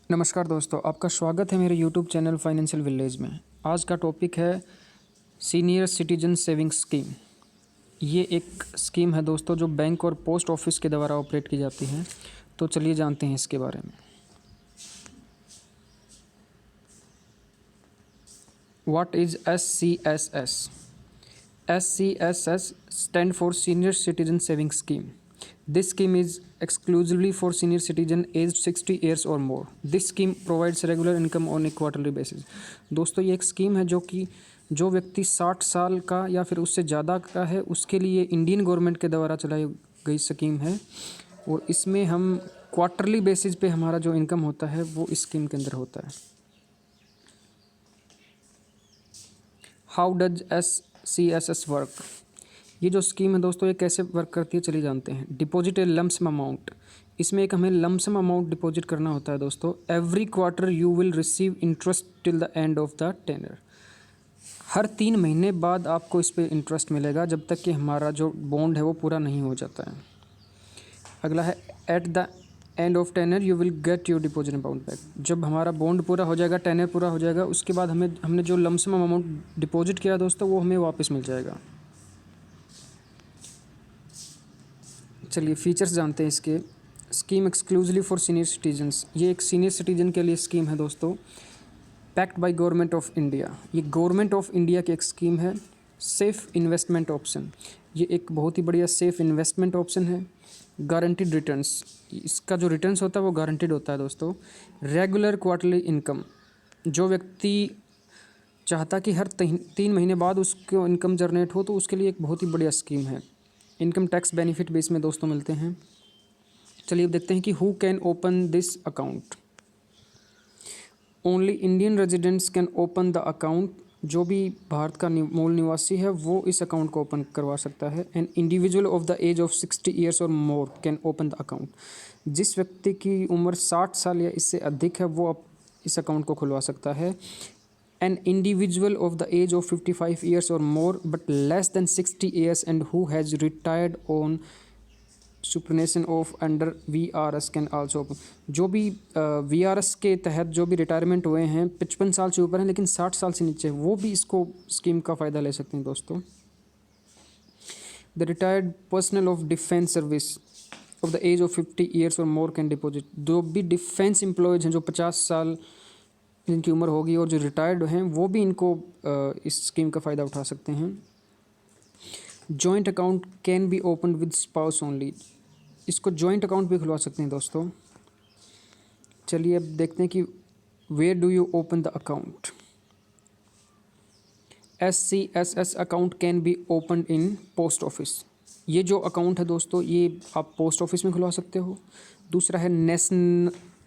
नमस्कार दोस्तों, आपका स्वागत है मेरे यूट्यूब चैनल फाइनेंशियल विलेज में। आज का टॉपिक है सीनियर सिटीजन सेविंग्स स्कीम। ये एक स्कीम है दोस्तों जो बैंक और पोस्ट ऑफिस के द्वारा ऑपरेट की जाती है। तो चलिए जानते हैं इसके बारे में। What is SCSS? SCSS stand for Senior Citizen Savings Scheme. This scheme is exclusively for senior citizen aged 60 years or more. This scheme provides regular income on a quarterly basis. दोस्तों ये एक स्कीम है जो व्यक्ति 60 साल का या फिर उससे ज़्यादा का है उसके लिए इंडियन गवर्नमेंट के द्वारा चलाई गई स्कीम है। और इसमें हम क्वार्टरली बेसिस पे हमारा जो इनकम होता है वो इस स्कीम के अंदर होता है। How does SCSS work? ये जो स्कीम है दोस्तों ये कैसे वर्क करती है चलिए जानते हैं। डिपॉजिट ए लमसम अमाउंट। इसमें एक हमें लमसम अमाउंट डिपॉजिट करना होता है दोस्तों। Every quarter you will receive interest till the end of the tenure. हर 3 महीने बाद आपको इस पर इंटरेस्ट मिलेगा जब तक कि हमारा जो बॉन्ड है वो पूरा नहीं हो जाता है। अगला है at the end of tenure you will get your deposit amount back. जब हमारा बॉन्ड पूरा हो जाएगा, टेनर पूरा हो जाएगा, उसके बाद हमने जो लमसम अमाउंट डिपॉजिट किया दोस्तों वो हमें वापस मिल जाएगा। चलिए फीचर्स जानते हैं इसके। Scheme exclusively for senior citizens. ये एक सीनियर सिटीजन के लिए स्कीम है दोस्तों। Packed by government of India. ये गवर्नमेंट ऑफ इंडिया की एक स्कीम है। Safe investment option. ये एक बहुत ही बढ़िया सेफ इन्वेस्टमेंट ऑप्शन है। Guaranteed returns. इसका जो रिटर्न्स होता है वो गारंटीड होता है दोस्तों। Regular quarterly income. जो व्यक्ति चाहता कि हर 3 महीने बाद उसको इनकम जनरेट हो तो उसके लिए एक बहुत ही बढ़िया स्कीम है। इनकम टैक्स बेनिफिट भी इसमें दोस्तों मिलते हैं। चलिए अब देखते हैं कि who can open this account. Only Indian residents can open the account. जो भी भारत का मूल निवासी है वो इस अकाउंट को ओपन करवा सकता है। An individual of the age of 60 years और more can open the account. जिस व्यक्ति की उम्र 60 साल या इससे अधिक है वो अब इस अकाउंट को खुलवा सकता है। An individual of the age of 55 years or more but less than 60 years and who has retired on superannuation of under VRS can also open। जो भी VRS के तहत जो भी रिटायरमेंट हुए हैं 55 साल से ऊपर हैं लेकिन 60 साल से नीचे वो भी इसको स्कीम का फ़ायदा ले सकते हैं दोस्तों। The retired personnel of defence service of the age of 50 years और मोर कैन डिपॉजिट। जो भी डिफेंस एम्प्लॉयज़ हैं जो 50 साल जिनकी उम्र होगी और जो रिटायर्ड हैं वो भी इनको इस स्कीम का फ़ायदा उठा सकते हैं। Joint account can be open with spouse only. इसको जॉइंट अकाउंट भी खुलवा सकते हैं दोस्तों। चलिए अब देखते हैं कि where do you open the account. SCSS account can be open in post office. ये जो अकाउंट है दोस्तों ये आप पोस्ट ऑफिस में खुलवा सकते हो। दूसरा है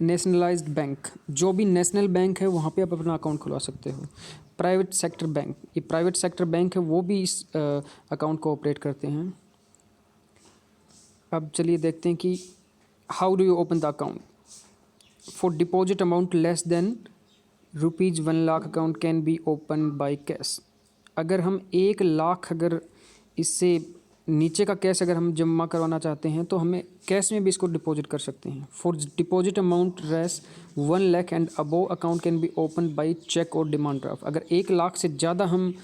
नेशनलाइज्ड बैंक। जो भी नेशनल बैंक है वहाँ पे आप अपना अकाउंट खुलवा सकते हो। Private sector bank. ये प्राइवेट सेक्टर बैंक है वो भी इस अकाउंट को ऑपरेट करते हैं। अब चलिए देखते हैं कि how do you open the account. For deposit amount less than ₹1,00,000 account can be open by cash. अगर हम 1 लाख अगर इससे नीचे का कैश अगर हम जमा करवाना चाहते हैं तो हमें कैश में भी इसको डिपॉजिट कर सकते हैं। फॉर डिपॉजिट अमाउंट रेस 1 lakh and above account can be open by cheque और डिमांड ड्राफ्ट। अगर 1 लाख से ज़्यादा हम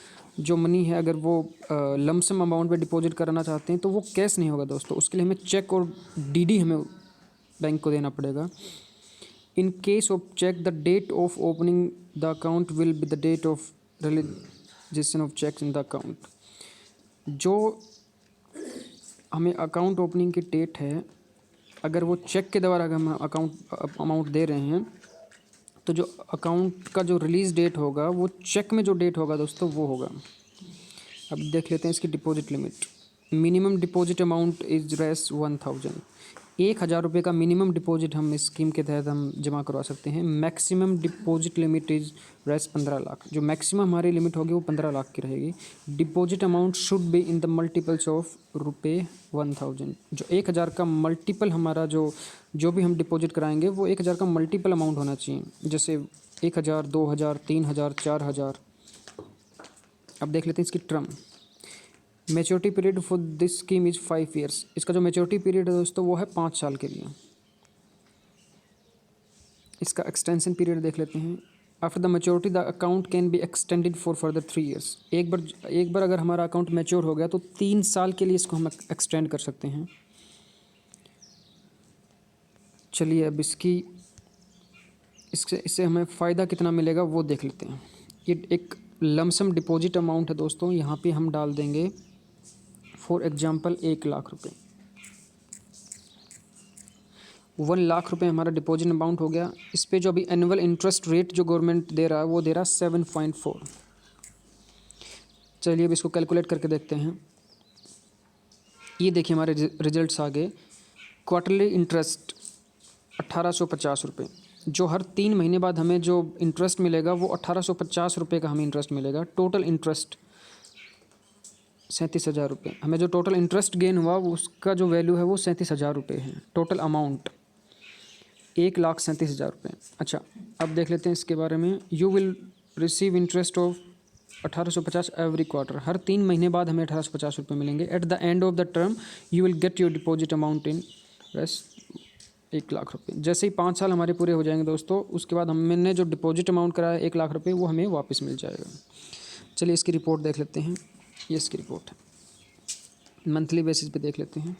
जो मनी है अगर वो लमसम अमाउंट पे डिपॉजिट कराना चाहते हैं तो वो कैश नहीं होगा दोस्तों। उसके लिए हमें चेक और DD हमें बैंक को देना पड़ेगा। In case of cheque the date of opening the account will be the date of realisation of cheque in the account. जो हमें अकाउंट ओपनिंग की डेट है अगर वो चेक के द्वारा अगर हम अकाउंट अमाउंट दे रहे हैं तो जो अकाउंट का जो रिलीज़ डेट होगा वो चेक में जो डेट होगा दोस्तों वो होगा। अब देख लेते हैं इसकी deposit limit. Minimum deposit amount is रेस 1000। 1000 रुपये का मिनिमम डिपॉजिट हम इस स्कीम के तहत हम जमा करवा सकते हैं। मैक्सिमम डिपॉजिट लिमिट इज रेस 15 लाख। जो मैक्सिमम हमारी लिमिट होगी वो 15 लाख की रहेगी। Deposit amount should be in the multiples of ₹1000। जो 1000 का मल्टीपल हमारा जो भी हम डिपॉजिट कराएंगे वो 1000 का मल्टीपल अमाउंट होना चाहिए। जैसे 1000, 2000, 3000, 4000। अब देख लेते हैं इसकी term. Maturity period for this scheme is 5 years. इसका जो मैच्योरिटी पीरियड है दोस्तों वो है 5 साल के लिए। इसका एक्सटेंशन पीरियड देख लेते हैं। After the maturity the account can be extended for further 3 years. एक बार अगर हमारा अकाउंट मैच्योर हो गया तो 3 साल के लिए इसको हम एक्सटेंड कर सकते हैं। चलिए अब इससे हमें फ़ायदा कितना मिलेगा वो देख लेते हैं। ये एक लमसम डिपॉजिट अमाउंट है दोस्तों। यहाँ पे हम डाल देंगे फॉर एग्जांपल 1 लाख रुपए। 1 लाख रुपए हमारा डिपॉजिट अमाउंट हो गया। इस पे जो अभी एनुअल इंटरेस्ट रेट जो गवर्नमेंट दे रहा है वो दे रहा है 7.4। चलिए अब इसको कैलकुलेट करके देखते हैं। ये देखिए हमारे रिजल्ट्स आ गए। क्वार्टरली इंटरेस्ट 1850 रुपये। जो हर 3 महीने बाद हमें जो इंटरेस्ट मिलेगा वो 1850 रुपये का हमें इंटरेस्ट मिलेगा। टोटल इंटरेस्ट 37,000 रुपये। हमें जो टोटल इंटरेस्ट गेन हुआ वो उसका जो वैल्यू है वो 37,000 रुपये है। टोटल अमाउंट 1,37,000 रुपये। अच्छा अब देख लेते हैं इसके बारे में। You will receive interest of 1850 every quarter. हर 3 महीने बाद हमें 1850 रुपये मिलेंगे। At the end of the term you will get your deposit amount in rest 1 lakh रुपये। जैसे ही 5 साल हमारे पूरे हो जाएंगे दोस्तों, उसके बाद हमने जो डिपॉजिट अमाउंट कराया 1 लाख रुपये वो हमें वापस मिल जाएगा। चलिए इसकी रिपोर्ट देख लेते हैं। ये इसकी रिपोर्ट है। मंथली बेसिस पे देख लेते हैं।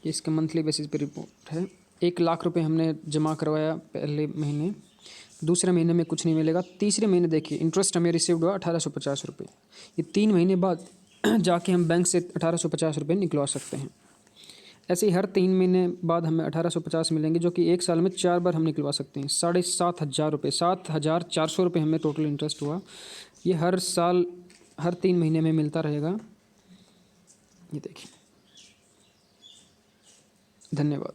ये इसका मंथली बेसिस पे रिपोर्ट है। 1 लाख रुपये हमने जमा करवाया पहले महीने, दूसरे महीने में कुछ नहीं मिलेगा। तीसरे महीने देखिए इंटरेस्ट हमें रिसीव्ड हुआ 1850 रुपये। ये 3 महीने बाद जाके हम बैंक से 1850 रुपये निकलवा सकते हैं। ऐसे ही हर 3 महीने बाद हमें 1850 मिलेंगे, जो कि 1 साल में 4 बार हम निकलवा सकते हैं। 7,500 रुपये, 7,400 रुपये हमें टोटल इंटरेस्ट हुआ। ये हर साल हर 3 महीने में मिलता रहेगा। ये देखिए। धन्यवाद।